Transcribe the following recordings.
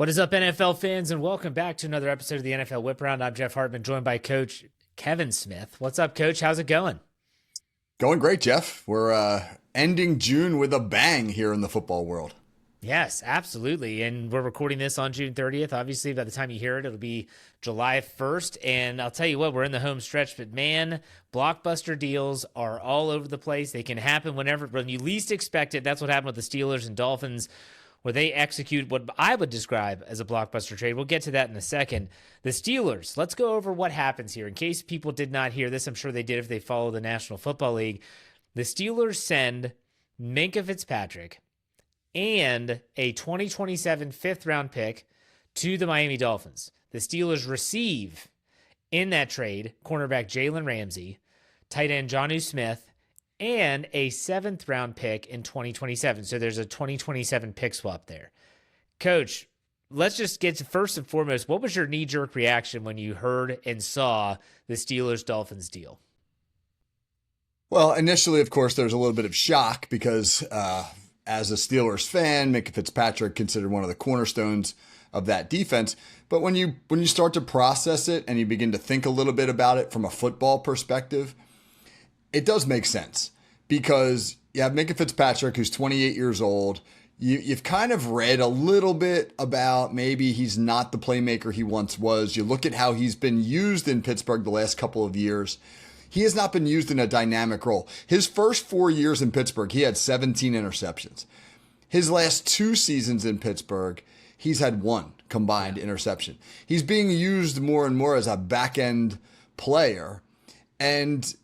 What is up, NFL fans, and welcome back to another episode of the NFL Whip Round. I'm Jeff Hartman, joined by Coach Kevin Smith. What's up, Coach? How's it going? Going great, Jeff. We're ending June with a bang here in the football world. Yes, absolutely. And we're recording this on June 30th. Obviously, by the time you hear it, it'll be July 1st. And I'll tell you what, we're in the home stretch, but man, blockbuster deals are all over the place. They can happen when you least expect it. That's what happened with the Steelers and Dolphins, where they execute what I would describe as a blockbuster trade. We'll get to that in a second. The Steelers, let's go over what happens here. In case people did not hear this, I'm sure they did if they follow the National Football League. The Steelers send Minkah Fitzpatrick and a 2027 fifth-round pick to the Miami Dolphins. The Steelers receive, in that trade, cornerback Jalen Ramsey, tight end Jonnu Smith, and a seventh-round pick in 2027. So there's a 2027 pick swap there. Coach, let's just get to first and foremost, what was your knee-jerk reaction when you heard and saw the Steelers-Dolphins deal? Well, initially, of course, there's a little bit of shock because as a Steelers fan, Minkah Fitzpatrick considered one of the cornerstones of that defense. But when you start to process it and you begin to think a little bit about it from a football perspective, it does make sense because you have Minkah Fitzpatrick, who's 28 years old. You've kind of read a little bit about maybe he's not the playmaker he once was. You look at how he's been used in Pittsburgh the last couple of years. He has not been used in a dynamic role. His first 4 years in Pittsburgh, he had 17 interceptions. His last 2 seasons in Pittsburgh, he's had 1 combined interception. He's being used more and more as a back-end player, and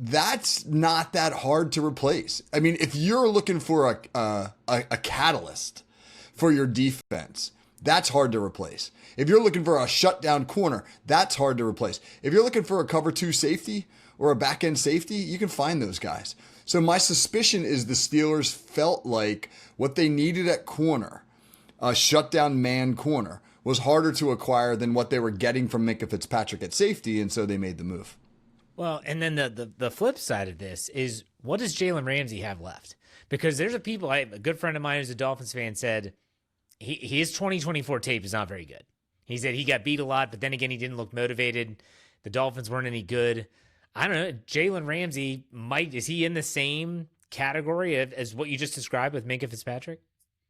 that's not that hard to replace. I mean, if you're looking for a catalyst for your defense, that's hard to replace. If you're looking for a shutdown corner, that's hard to replace. If you're looking for a cover 2 safety or a back-end safety, you can find those guys. So my suspicion is the Steelers felt like what they needed at corner, a shutdown man corner, was harder to acquire than what they were getting from Minkah Fitzpatrick at safety, and so they made the move. Well, and then the flip side of this is, what does Jalen Ramsey have left? Because there's a good friend of mine who's a Dolphins fan said his 2024 tape is not very good. He said he got beat a lot, but then again, he didn't look motivated. The Dolphins weren't any good. I don't know. Jalen Ramsey is he in the same category as what you just described with Minkah Fitzpatrick?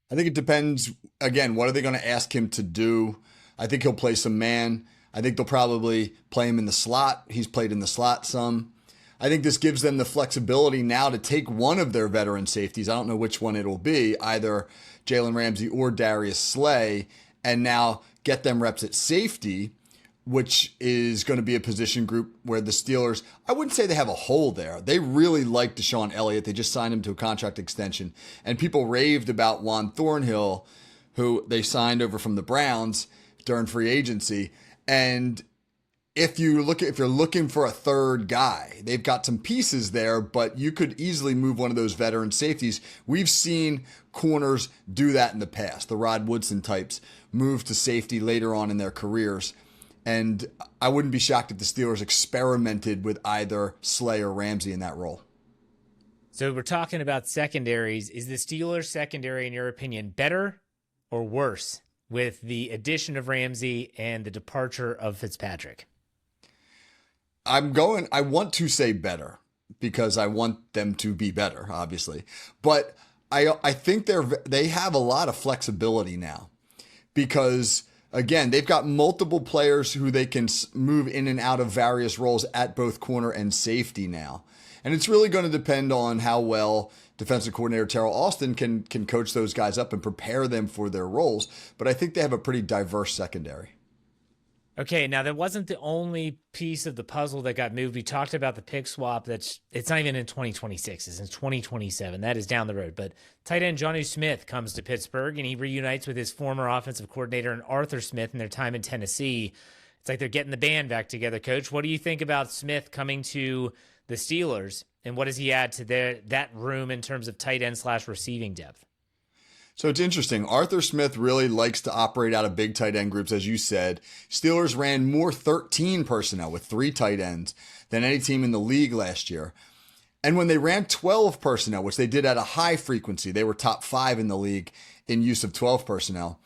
I think it depends. Again, what are they going to ask him to do? I think he'll play some man. I think they'll probably play him in the slot. He's played in the slot some. I think this gives them the flexibility now to take one of their veteran safeties. I don't know which one it will be, either Jalen Ramsey or Darius Slay, and now get them reps at safety, which is going to be a position group where the Steelers, I wouldn't say they have a hole there. They really like Deshaun Elliott. They just signed him to a contract extension. And people raved about Juan Thornhill, who they signed over from the Browns during free agency. And if you're looking for a third guy, they've got some pieces there, but you could easily move one of those veteran safeties. We've seen corners do that in the past. The Rod Woodson types move to safety later on in their careers. And I wouldn't be shocked if the Steelers experimented with either Slay or Ramsey in that role. So we're talking about secondaries. Is the Steelers secondary, in your opinion, better or worse with the addition of Ramsey and the departure of Fitzpatrick? I want to say better because I want them to be better, obviously. But I think they have a lot of flexibility now because, again, they've got multiple players who they can move in and out of various roles at both corner and safety now. And it's really going to depend on how well defensive coordinator Terrell Austin can coach those guys up and prepare them for their roles. But I think they have a pretty diverse secondary. Okay, now that wasn't the only piece of the puzzle that got moved. We talked about the pick swap. It's not even in 2026. It's in 2027. That is down the road. But tight end Jonnu Smith comes to Pittsburgh, and he reunites with his former offensive coordinator and Arthur Smith in their time in Tennessee. It's like they're getting the band back together, Coach. What do you think about Smith coming to the Steelers, and what does he add to that room in terms of tight end / receiving depth? So it's interesting. Arthur Smith really likes to operate out of big tight end groups, as you said. Steelers ran more 13 personnel with 3 tight ends than any team in the league last year. And when they ran 12 personnel, which they did at a high frequency, they were top 5 in the league in use of 12 personnel.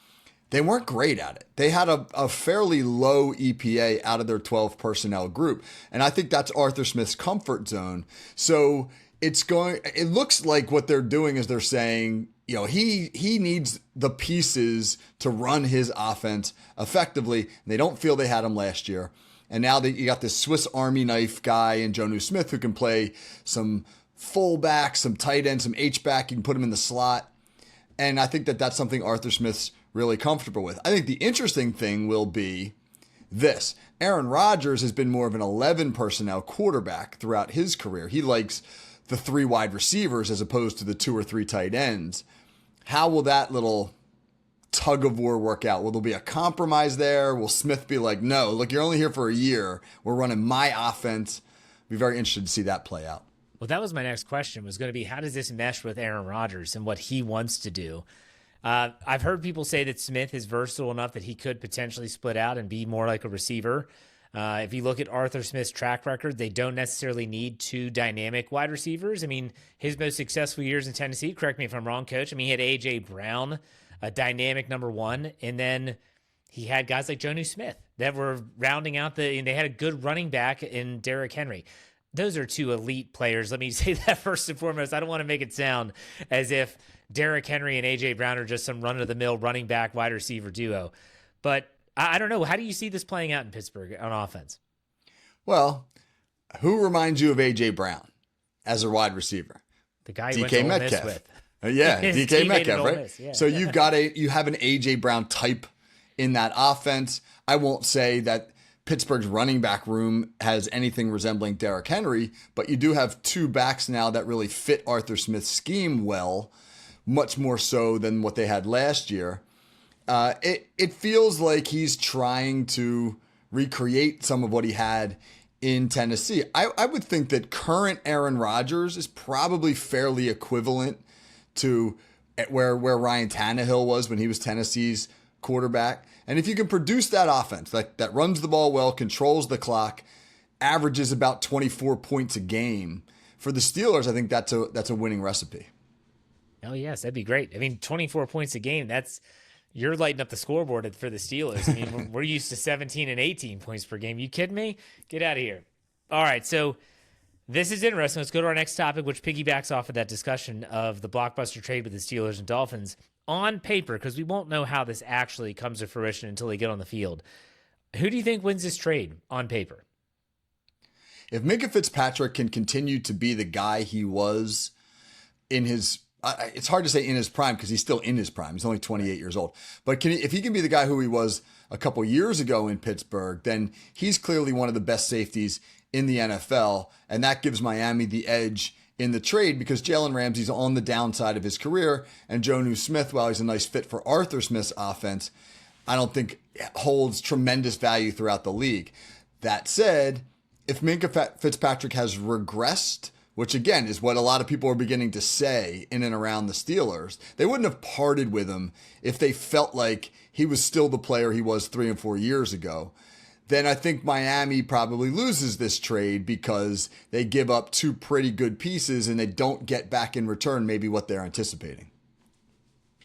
they weren't great at it. They had a fairly low EPA out of their 12 personnel group. And I think that's Arthur Smith's comfort zone. So it looks like what they're doing is they're saying, he needs the pieces to run his offense effectively. They don't feel they had him last year. And now that you got this Swiss Army knife guy in Jonnu Smith who can play some fullback, some tight end, some H-back. You can put him in the slot. And I think that that's something Arthur Smith's really comfortable with. I think the interesting thing will be this. Aaron Rodgers has been more of an 11 personnel quarterback throughout his career. He likes the 3 wide receivers as opposed to the 2 or 3 tight ends. How will that little tug of war work out? Will there be a compromise there? Will Smith be like, no, look, you're only here for a year. We're running my offense. Be very interested to see that play out. Well, that was my next question, was going to be, how does this mesh with Aaron Rodgers and what he wants to do? I've heard people say that Smith is versatile enough that he could potentially split out and be more like a receiver. If you look at Arthur Smith's track record, they don't necessarily need 2 dynamic wide receivers. I mean, his most successful years in Tennessee, correct me if I'm wrong, Coach, he had A.J. Brown, a dynamic number 1, and then he had guys like Jonnu Smith that were rounding out and they had a good running back in Derrick Henry. Those are 2 elite players. Let me say that first and foremost. I don't want to make it sound as if Derrick Henry and A.J. Brown are just some run-of-the-mill running back wide receiver duo. But I don't know. How do you see this playing out in Pittsburgh on offense? Well, who reminds you of A.J. Brown as a wide receiver? The guy you went to Ole Miss with. Yeah, DK Metcalf, right? Yeah. So you have an A.J. Brown type in that offense. I won't say that Pittsburgh's running back room has anything resembling Derrick Henry, but you do have 2 backs now that really fit Arthur Smith's scheme well, much more so than what they had last year. It feels like he's trying to recreate some of what he had in Tennessee. I would think that current Aaron Rodgers is probably fairly equivalent to where Ryan Tannehill was when he was Tennessee's quarterback. And if you can produce that offense that runs the ball well, controls the clock, averages about 24 points a game for the Steelers, I think that's a winning recipe. Oh yes, that'd be great. I mean, 24 points a game, you're lighting up the scoreboard for the Steelers. I mean, we're used to 17 and 18 points per game. You kidding me? Get out of here. All right, so this is interesting. Let's go to our next topic, which piggybacks off of that discussion of the blockbuster trade with the Steelers and Dolphins. On paper, because we won't know how this actually comes to fruition until they get on the field, who do you think wins this trade on paper? If Minkah Fitzpatrick can continue to be the guy he was in his, it's hard to say in his prime because he's still in his prime. He's only 28 years old. But if he can be the guy who he was a couple years ago in Pittsburgh, then he's clearly one of the best safeties in the NFL. And that gives Miami the edge in the trade because Jalen Ramsey's on the downside of his career, and Jonnu Smith, while he's a nice fit for Arthur Smith's offense, I don't think holds tremendous value throughout the league. That said, if Minkah Fitzpatrick has regressed, which again is what a lot of people are beginning to say in and around the Steelers, they wouldn't have parted with him if they felt like he was still the player he was 3 and 4 years ago. Then I think Miami probably loses this trade because they give up 2 pretty good pieces and they don't get back in return maybe what they're anticipating.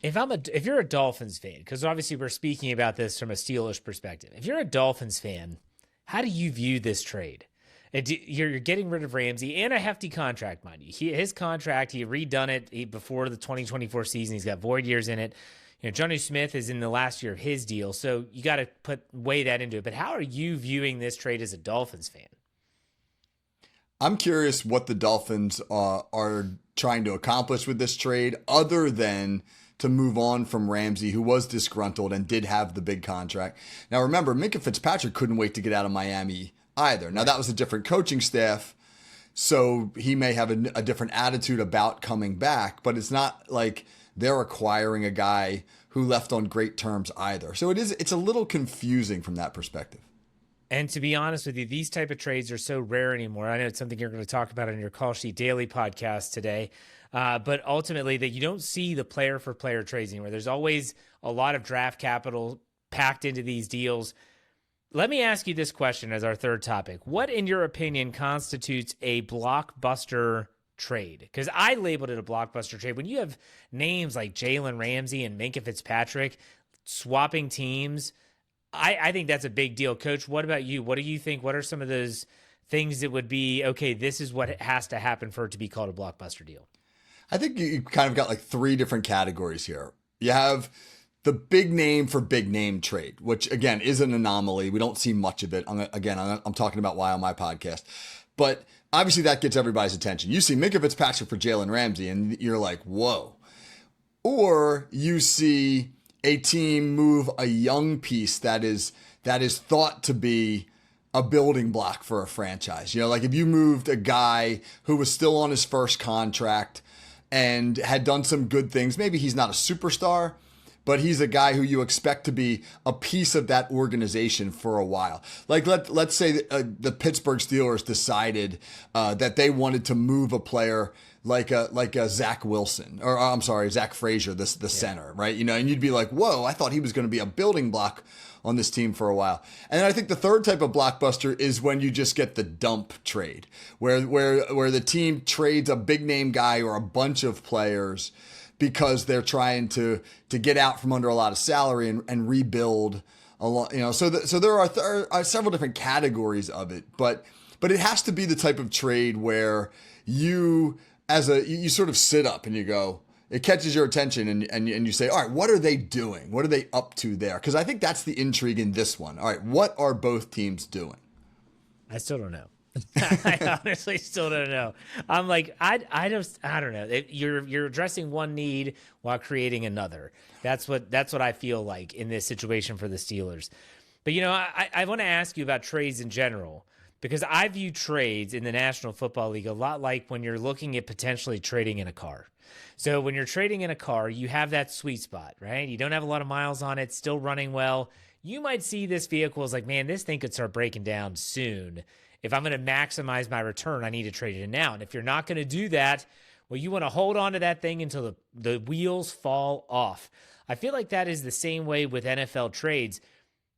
If you're a Dolphins fan, because obviously we're speaking about this from a Steelers perspective, if you're a Dolphins fan, how do you view this trade? You're getting rid of Ramsey and a hefty contract, mind you. His contract, he redone it before the 2024 season. He's got void years in it. Jonnu Smith is in the last year of his deal, so you got to weigh that into it. But how are you viewing this trade as a Dolphins fan? I'm curious what the Dolphins are trying to accomplish with this trade, other than to move on from Ramsey, who was disgruntled and did have the big contract. Now, remember, Minkah Fitzpatrick couldn't wait to get out of Miami either. Now, that was a different coaching staff, so he may have a different attitude about coming back, but it's not like they're acquiring a guy who left on great terms either. So it's a little confusing from that perspective. And to be honest with you, these type of trades are so rare anymore. I know it's something you're going to talk about on your Call Sheet Daily podcast today. But ultimately, that you don't see the player-for-player trades anymore. There's always a lot of draft capital packed into these deals. Let me ask you this question as our third topic. What, in your opinion, constitutes a blockbuster trade? Because I labeled it a blockbuster trade. When you have names like Jalen Ramsey and Minkah Fitzpatrick, swapping teams, I think that's a big deal. Coach, what about you? What do you think? What are some of those things that would be, okay, this is what has to happen for it to be called a blockbuster deal? I think you kind of got like three different categories here. You have the big name for big name trade, which again is an anomaly. We don't see much of it. I'm talking about why on my podcast, but obviously that gets everybody's attention. You see Minkah Fitzpatrick for Jalen Ramsey and you're like, whoa. Or you see a team move a young piece that is thought to be a building block for a franchise. You know, like if you moved a guy who was still on his first contract and had done some good things, maybe he's not a superstar, but he's a guy who you expect to be a piece of that organization for a while. Like let's say the Pittsburgh Steelers decided that they wanted to move a player like a Zach Wilson, or I'm sorry, Zach Frazier, the center, right? You know, and you'd be like, whoa, I thought he was going to be a building block on this team for a while. And then I think the third type of blockbuster is when you just get the dump trade, where the team trades a big name guy or a bunch of players because they're trying to get out from under a lot of salary and rebuild a lot. You know, so there are several different categories of it, but it has to be the type of trade where you sort of sit up and you go, it catches your attention and you say, all right, what are they doing? What are they up to there? Because I think that's the intrigue in this one. All right, what are both teams doing? I still don't know. I honestly still don't know. I'm like, I don't know. You're addressing one need while creating another. That's what I feel like in this situation for the Steelers. But, you know, I want to ask you about trades in general, because I view trades in the National Football League a lot like when you're looking at potentially trading in a car. So when you're trading in a car, you have that sweet spot, right? You don't have a lot of miles on it, still running well. You might see this vehicle as like, man, this thing could start breaking down soon. If I'm going to maximize my return, I need to trade it in now. And if you're not going to do that, well, you want to hold on to that thing until the wheels fall off. I feel like that is the same way with NFL trades.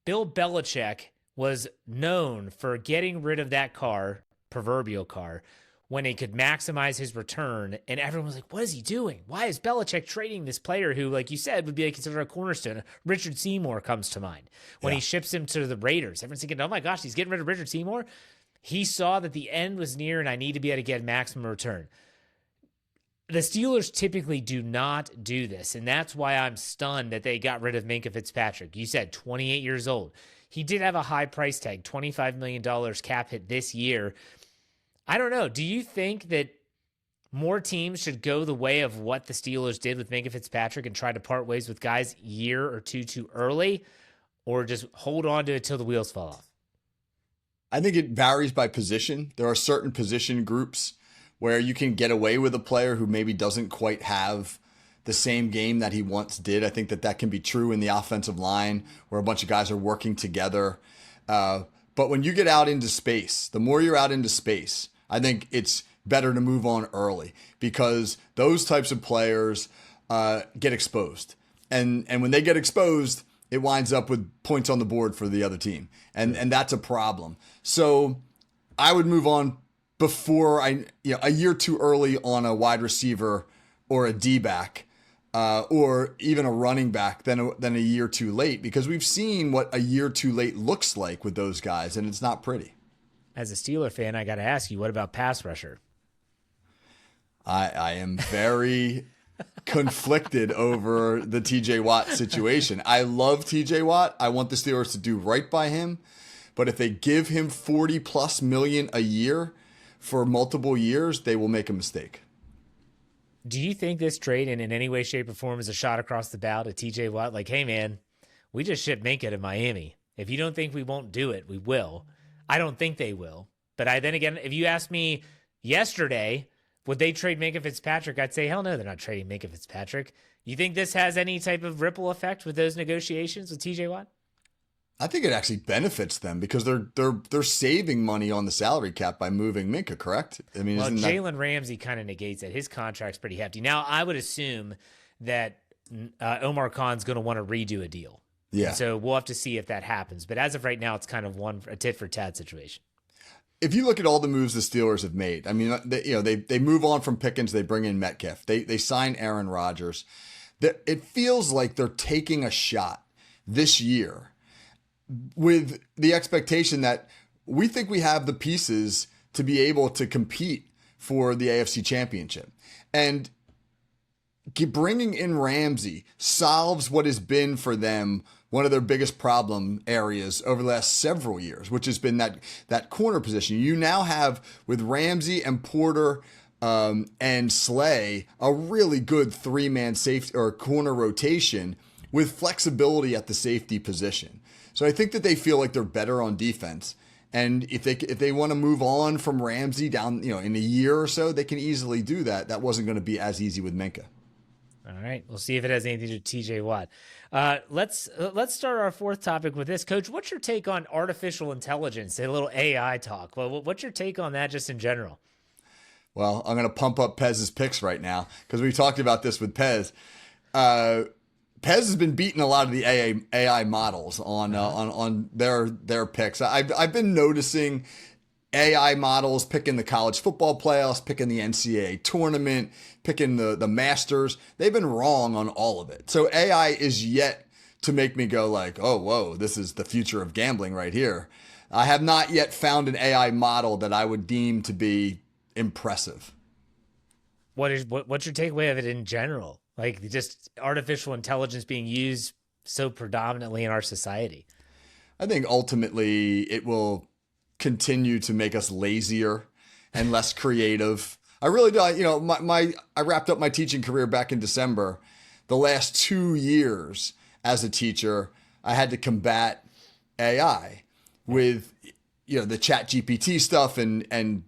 Bill Belichick was known for getting rid of that car, proverbial car, when he could maximize his return. And everyone was like, what is he doing? Why is Belichick trading this player who, like you said, would be considered a cornerstone? Richard Seymour comes to mind. When he ships him to the Raiders, everyone's thinking, oh my gosh, he's getting rid of Richard Seymour. He saw that the end was near and I need to be able to get maximum return. The Steelers typically do not do this, and that's why I'm stunned that they got rid of Minkah Fitzpatrick. You said 28 years old. He did have a high price tag, $25 million cap hit this year. I don't know. Do you think that more teams should go the way of what the Steelers did with Minkah Fitzpatrick and try to part ways with guys a year or two too early, or just hold on to it till the wheels fall off? I think it varies by position. There are certain position groups where you can get away with a player who maybe doesn't quite have the same game that he once did. I think that can be true in the offensive line where a bunch of guys are working together. But when you get out into space, the more you're out into space, I think it's better to move on early because those types of players get exposed. And when they get exposed, it winds up with points on the board for the other team. And that's a problem. So I would move on before a year too early on a wide receiver or a D-back or even a running back than a year too late, because we've seen what a year too late looks like with those guys, and it's not pretty. As a Steeler fan, I got to ask you, what about pass rusher? I am very conflicted over the TJ Watt situation. I love TJ Watt. I want the Steelers to do right by him. But if they give him $40+ million a year for multiple years, they will make a mistake. Do you think this trade in any way, shape, or form is a shot across the bow to TJ Watt? Like, hey, man, we just shipped Minkah to Miami. If you don't think we won't do it, we will. I don't think they will. But then again, if you asked me yesterday, would they trade Minkah Fitzpatrick? I'd say, hell no, they're not trading Minkah Fitzpatrick. You think this has any type of ripple effect with those negotiations with TJ Watt? I think it actually benefits them because they're saving money on the salary cap by moving Minkah, correct? I mean, well, Jalen Ramsey kind of negates it. His contract's pretty hefty. Now, I would assume that Omar Khan's going to want to redo a deal. Yeah. And so we'll have to see if that happens. But as of right now, it's kind of a tit for tat situation. If you look at all the moves the Steelers have made, I mean, they move on from Pickens, they bring in Metcalf, they sign Aaron Rodgers. It feels like they're taking a shot this year with the expectation that we think we have the pieces to be able to compete for the AFC Championship. And bringing in Ramsey solves what has been for them one of their biggest problem areas over the last several years, which has been that corner position. You now have, with Ramsey and Porter and Slay, a really good three-man safety or corner rotation with flexibility at the safety position. So I think that they feel like they're better on defense. And if they want to move on from Ramsey down, in a year or so, they can easily do that. That wasn't going to be as easy with Minkah. All right, we'll see if it has anything to do with TJ Watt. Let's start our fourth topic with this. Coach, what's your take on artificial intelligence, a little AI talk? Well, what's your take on that just in general? Well, I'm going to pump up Pez's picks right now because we talked about this with Pez. Pez has been beating a lot of the AI models on their picks. I've been noticing AI models picking the college football playoffs, picking the NCAA tournament, picking the Masters. They've been wrong on all of it. So AI is yet to make me go like, oh, whoa, this is the future of gambling right here. I have not yet found an AI model that I would deem to be impressive. What's your takeaway of it in general? Like just artificial intelligence being used so predominantly in our society. I think ultimately it will continue to make us lazier and less creative. I really do. I wrapped up my teaching career back in December. The last 2 years as a teacher, I had to combat AI with the Chat GPT stuff and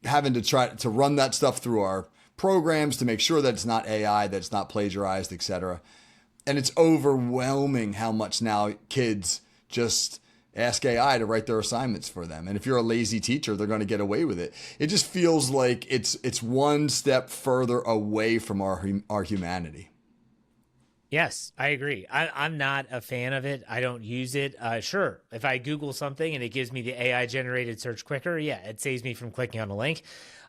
having to try to run that stuff through our programs to make sure that it's not AI, that it's not plagiarized, etc. And it's overwhelming how much now kids just ask AI to write their assignments for them. And if you're a lazy teacher, they're going to get away with it. It just feels like it's one step further away from our humanity. Yes, I agree. I'm not a fan of it. I don't use it. Sure, if I Google something and it gives me the AI generated search quicker, yeah, it saves me from clicking on a link.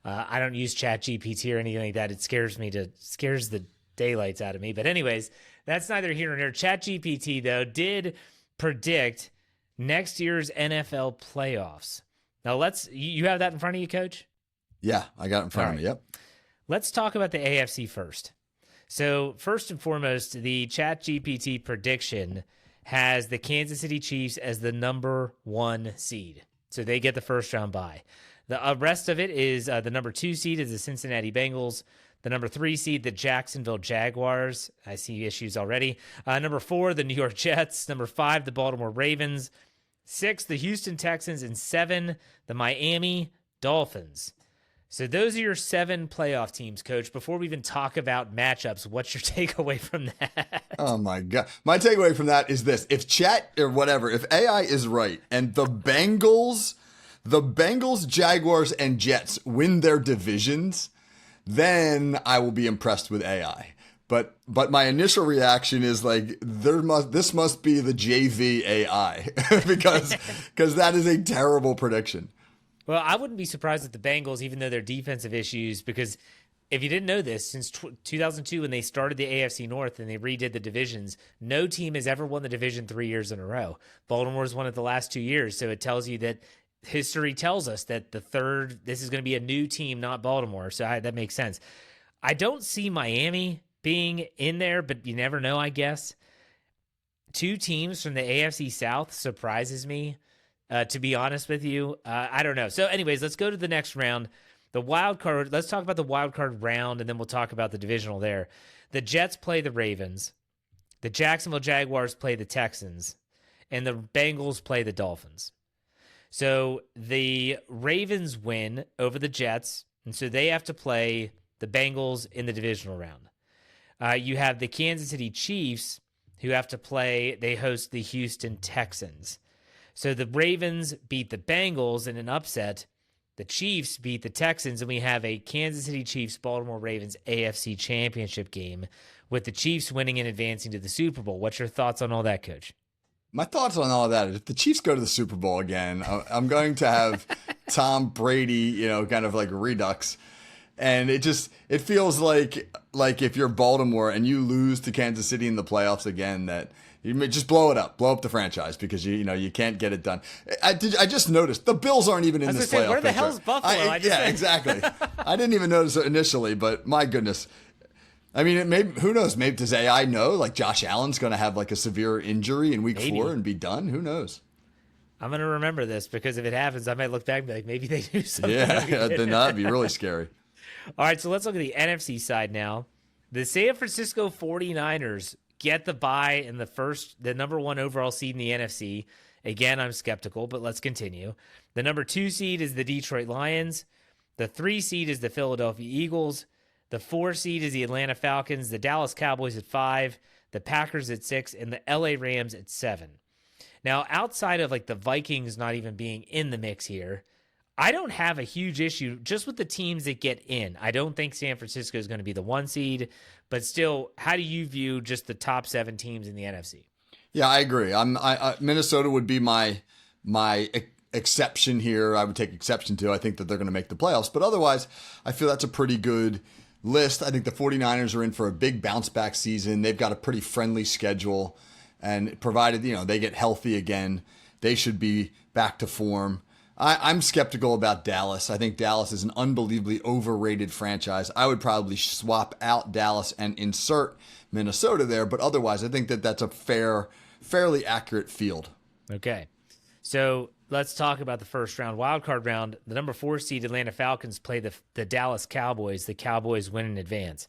I don't use Chat GPT or anything like that. It scares the daylights out of me. But anyways, that's neither here nor there. Chat GPT, though, did predict next year's NFL playoffs. Now you have that in front of you, Coach? Yeah, I got it in front of me. Yep. Let's talk about the AFC first. So first and foremost, the Chat GPT prediction has the Kansas City Chiefs as the number 1 seed. So they get the first round bye. The rest of it is the number 2 seed is the Cincinnati Bengals. The number 3 seed, the Jacksonville Jaguars. I see issues already. Number 4, the New York Jets. Number 5, the Baltimore Ravens. 6, the Houston Texans. And 7, the Miami Dolphins. So those are your 7 playoff teams, Coach. Before we even talk about matchups, what's your takeaway from that? Oh, my God. My takeaway from that is this. If if AI is right and the Bengals, Jaguars, and Jets win their divisions, then I will be impressed with AI. But my initial reaction is like this must be the JV AI because that is a terrible prediction. Well, I wouldn't be surprised if the Bengals, even though their defensive issues, because if you didn't know this, since 2002 when they started the AFC North and they redid the divisions, no team has ever won the division 3 years in a row. Baltimore's won it the last 2 years, so it tells you that history tells us that this is going to be a new team, not Baltimore, so that makes sense. I don't see Miami being in there, but you never know, I guess. 2 teams from the AFC South surprises me. To be honest with you, I don't know. So anyways, let's go to the next round. The wild card. Let's talk about the wild card round, and then we'll talk about the divisional there. The Jets play the Ravens. The Jacksonville Jaguars play the Texans. And the Bengals play the Dolphins. So the Ravens win over the Jets, and so they have to play the Bengals in the divisional round. You have the Kansas City Chiefs who have to play, they host the Houston Texans. So the Ravens beat the Bengals in an upset. The Chiefs beat the Texans, and we have a Kansas City Chiefs, Baltimore Ravens AFC Championship game with the Chiefs winning and advancing to the Super Bowl. What's your thoughts on all that, Coach? My thoughts on all of that is if the Chiefs go to the Super Bowl again, I'm going to have Tom Brady, kind of like redux. And it feels like if you're Baltimore and you lose to Kansas City in the playoffs again, that You may just blow it up, blow up the franchise because you can't get it done. I just noticed the Bills aren't even in this playoff. Where the hell's Buffalo? Yeah, exactly. I didn't even notice it initially, but my goodness. I mean, who knows? Maybe does AI know? Like Josh Allen's going to have like a severe injury in week 4 and be done. Who knows? I'm going to remember this because if it happens, I might look back and be like, maybe they do something. Yeah, then that'd be really scary. All right, so let's look at the NFC side now. The San Francisco 49ers get the bye in the number 1 overall seed in the NFC. Again, I'm skeptical, but let's continue. The number 2 seed is the Detroit Lions. The 3 seed is the Philadelphia Eagles. The 4 seed is the Atlanta Falcons. The Dallas Cowboys at 5. The Packers at 6. And the LA Rams at 7. Now, outside of like the Vikings not even being in the mix here, I don't have a huge issue just with the teams that get in. I don't think San Francisco is going to be the 1 seed, but still, how do you view just the top 7 teams in the NFC? Yeah, I agree. Minnesota would be my exception here. I would take exception to. I think that they're going to make the playoffs, but otherwise, I feel that's a pretty good list. I think the 49ers are in for a big bounce back season. They've got a pretty friendly schedule, and provided they get healthy again, they should be back to form. I'm skeptical about Dallas. I think Dallas is an unbelievably overrated franchise. I would probably swap out Dallas and insert Minnesota there, but otherwise, I think that that's a fairly accurate field. Okay, so let's talk about the first round, wildcard round. The number 4 seed Atlanta Falcons play the Dallas Cowboys. The Cowboys win in advance.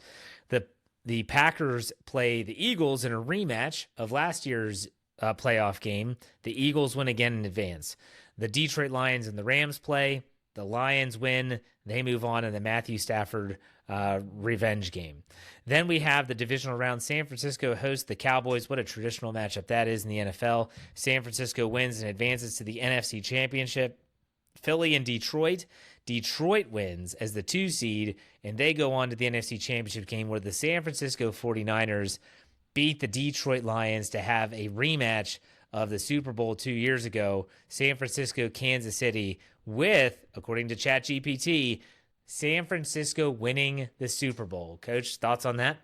The Packers play the Eagles in a rematch of last year's playoff game. The Eagles win again in advance. The Detroit Lions and the Rams play. The Lions win. They move on in the Matthew Stafford revenge game. Then we have the divisional round. San Francisco hosts the Cowboys. What a traditional matchup that is in the NFL. San Francisco wins and advances to the NFC Championship. Philly and Detroit. Detroit wins as the 2 seed, and they go on to the NFC Championship game where the San Francisco 49ers beat the Detroit Lions to have a rematch of the Super Bowl 2 years ago. San Francisco, Kansas City, with, according to ChatGPT, San Francisco winning the Super Bowl. Coach, thoughts on that?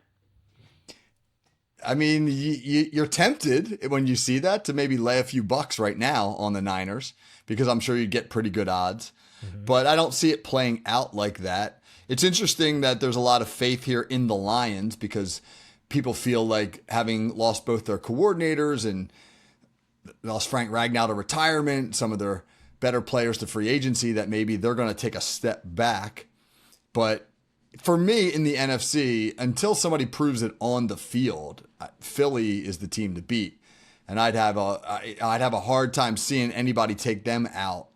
I mean, you're tempted when you see that to maybe lay a few bucks right now on the Niners because I'm sure you'd get pretty good odds. Mm-hmm. But I don't see it playing out like that. It's interesting that there's a lot of faith here in the Lions because people feel like having lost both their coordinators and lost Frank Ragnow to retirement, some of their better players to free agency, that maybe they're going to take a step back. But for me in the NFC, until somebody proves it on the field, Philly is the team to beat. And I'd have a hard time seeing anybody take them out.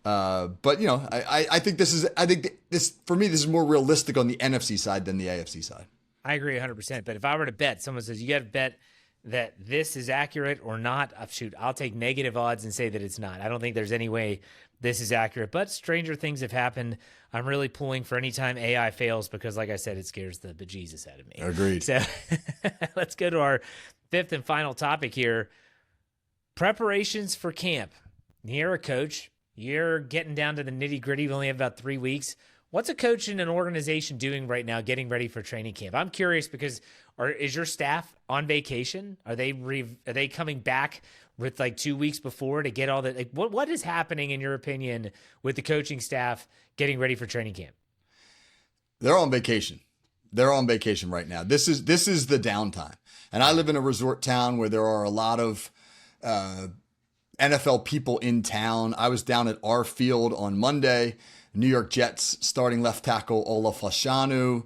But I think this for me, this is more realistic on the NFC side than the AFC side. I agree 100%. But if I were to bet, someone says you got to bet that this is accurate or not, I'll take negative odds and say that it's not. I don't think there's any way this is accurate. But stranger things have happened. I'm really pulling for any time AI fails because, like I said, it scares the bejesus out of me. Agreed. So let's go to our 5th and final topic here. Preparations for camp. You're a coach. You're getting down to the nitty-gritty. We only have about 3 weeks. What's a coach in an organization doing right now getting ready for training camp? I'm curious because is your staff on vacation? Are they coming back with like 2 weeks before to get all that? Like, what is happening in your opinion with the coaching staff getting ready for training camp? They're on vacation. They're on vacation right now. This is the downtime. And I live in a resort town where there are a lot of NFL people in town. I was down at our field on Monday. New York Jets starting left tackle Ola Fashanu,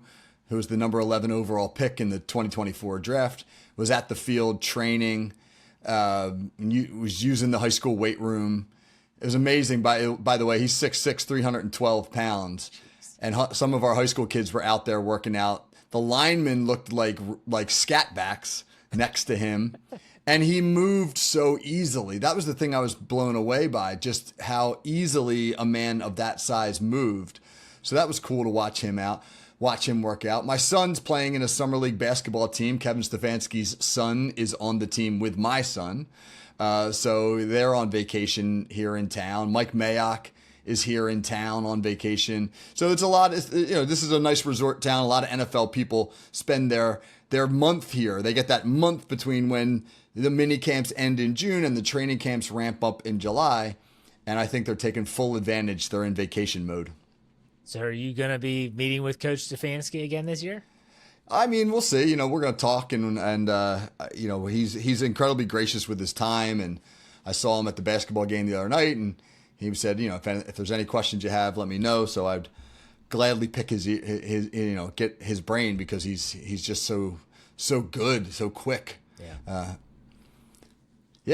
who was the number 11 overall pick in the 2024 draft, was at the field training, was using the high school weight room. It was amazing. By the way, he's 6'6", 312 pounds. And some of our high school kids were out there working out. The linemen looked like scatbacks next to him. And he moved so easily. That was the thing I was blown away by, just how easily a man of that size moved. So that was cool to watch him work out. My son's playing in a summer league basketball team. Kevin Stefanski's son is on the team with my son. So they're on vacation here in town. Mike Mayock is here in town on vacation. So it's a lot. This is a nice resort town. A lot of NFL people spend their month here. They get that month between when the mini camps end in June and the training camps ramp up in July. And I think they're taking full advantage. They're in vacation mode. So are you going to be meeting with Coach Stefanski again this year? I mean, we'll see. We're going to talk, and he's incredibly gracious with his time. And I saw him at the basketball game the other night, and he said, if there's any questions you have, let me know. So I'd gladly pick his get his brain, because he's just so good, so quick. Yeah.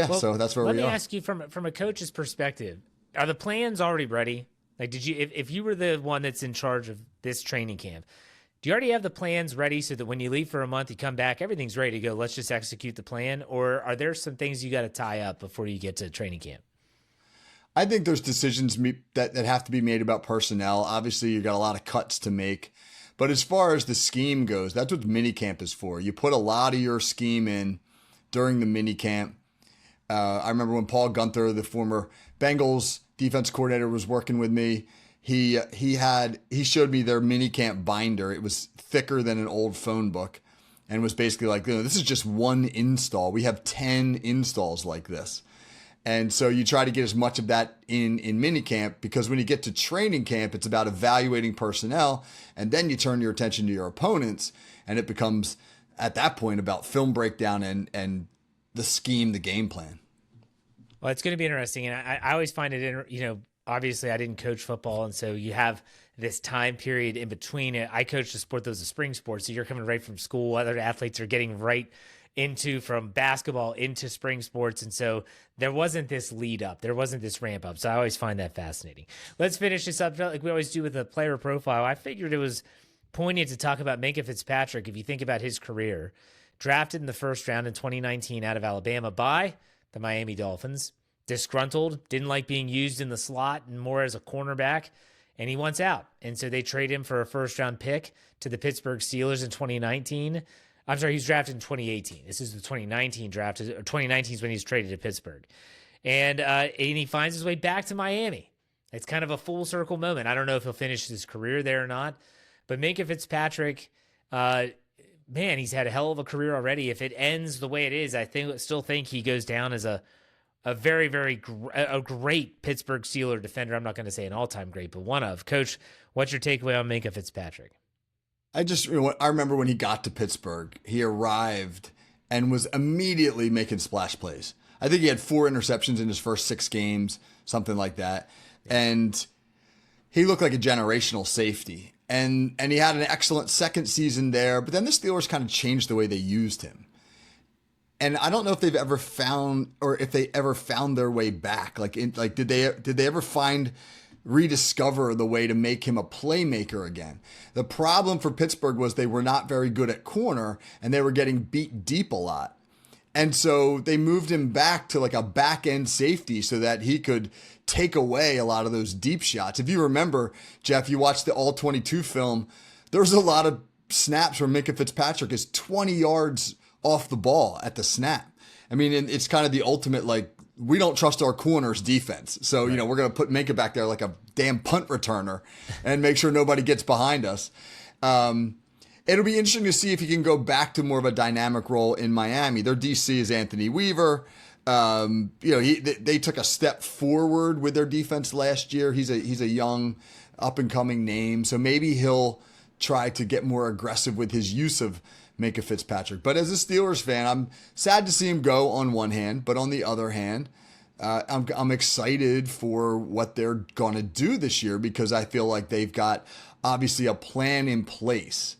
Well, so that's where we are. Let me ask you from a coach's perspective, are the plans already ready? Like, did you, if you were the one that's in charge of this training camp, do you already have the plans ready so that when you leave for a month, you come back, everything's ready to go, let's just execute the plan? Or are there some things you got to tie up before you get to training camp? I think there's decisions that have to be made about personnel. Obviously, you got a lot of cuts to make. But as far as the scheme goes, that's what minicamp is for. You put a lot of your scheme in during the minicamp. I remember when Paul Gunther, the former Bengals defense coordinator, was working with me. He showed me their minicamp binder. It was thicker than an old phone book, and was basically like, this is just one install. We have 10 installs like this. And so you try to get as much of that in minicamp, because when you get to training camp, it's about evaluating personnel, and then you turn your attention to your opponents, and it becomes at that point about film breakdown and the scheme, the game plan. Well, it's going to be interesting. And I always find it, obviously I didn't coach football. And so you have this time period in between it. I coached a sport that was a spring sport. So you're coming right from school. Other athletes are getting right from basketball into spring sports. And so there wasn't this lead up. There wasn't this ramp up. So I always find that fascinating. Let's finish this up like we always do with a player profile. I figured it was poignant to talk about Minkah Fitzpatrick. If you think about his career, drafted in the first round in 2019 out of Alabama by the Miami Dolphins, disgruntled, didn't like being used in the slot and more as a cornerback, and he wants out. And so they trade him for a first-round pick to the Pittsburgh Steelers in 2019. I'm sorry, he was drafted in 2018. This is the 2019 draft. 2019 is when he's traded to Pittsburgh. And he finds his way back to Miami. It's kind of a full circle moment. I don't know if he'll finish his career there or not, but Minkah Fitzpatrick, man, he's had a hell of a career already. If it ends the way it is, still think he goes down as a very, very great Pittsburgh Steeler defender. I'm not going to say an all-time great, but one of. Coach, what's your takeaway on Minkah Fitzpatrick? I remember when he got to Pittsburgh, he arrived and was immediately making splash plays. I think he had 4 interceptions in his first 6 games, something like that. And he looked like a generational safety. And he had an excellent second season there, but then the Steelers kind of changed the way they used him. And I don't know if they've ever found, or if they ever found their way back. Did they ever rediscover the way to make him a playmaker again? The problem for Pittsburgh was they were not very good at corner, and they were getting beat deep a lot. And so they moved him back to like a back end safety so that he could take away a lot of those deep shots. If you remember, Jeff, you watched the All 22 film, there was a lot of snaps where Minkah Fitzpatrick is 20 yards off the ball at the snap. I mean, it's kind of the ultimate, like, we don't trust our corners defense. So, right, we're going to put Minkah back there like a damn punt returner and make sure nobody gets behind us. It'll be interesting to see if he can go back to more of a dynamic role in Miami. Their DC is Anthony Weaver. They took a step forward with their defense last year. He's a young, up and coming name. So maybe he'll try to get more aggressive with his use of Minkah Fitzpatrick. But as a Steelers fan, I'm sad to see him go on one hand, but on the other hand, I'm excited for what they're going to do this year, because I feel like they've got obviously a plan in place.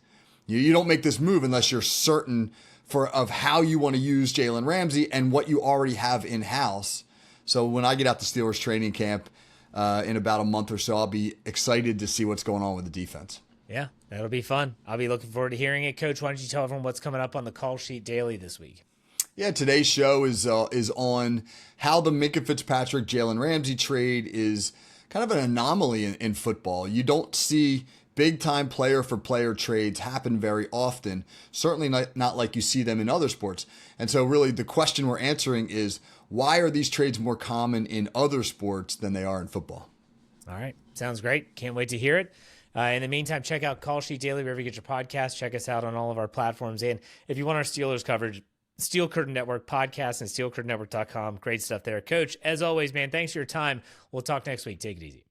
You don't make this move unless you're certain of how you want to use Jalen Ramsey and what you already have in-house. So when I get out to Steelers training camp in about a month or so, I'll be excited to see what's going on with the defense. Yeah, that'll be fun. I'll be looking forward to hearing it. Coach, why don't you tell everyone what's coming up on the Call Sheet Daily this week? Yeah, today's show is on how the Minkah Fitzpatrick Jalen Ramsey trade is kind of an anomaly in football. You don't see big-time player-for-player trades happen very often, certainly not like you see them in other sports. And so really the question we're answering is, why are these trades more common in other sports than they are in football? All right, sounds great. Can't wait to hear it. In the meantime, check out Call Sheet Daily wherever you get your podcast. Check us out on all of our platforms. And if you want our Steelers coverage, Steel Curtain Network podcast and steelcurtainnetwork.com. Great stuff there. Coach, as always, man, thanks for your time. We'll talk next week. Take it easy.